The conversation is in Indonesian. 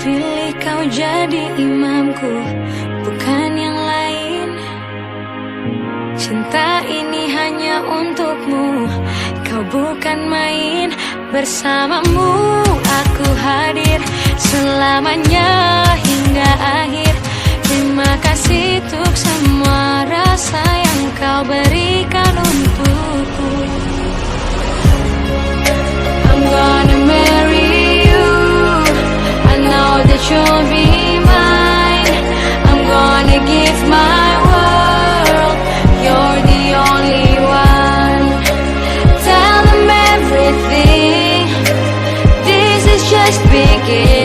pilih kau jadi imamku, bukan yang lain. Cinta ini hanya untukmu, kau bukan main. Bersamamu aku hadir selamanya hingga akhir. Terima kasih untuk semua rasa yang kau berikan untukku. I'm gonna marry you, I know that you'll be mine. I'm gonna give my world, you're the only one. Tell them everything, this is just beginning.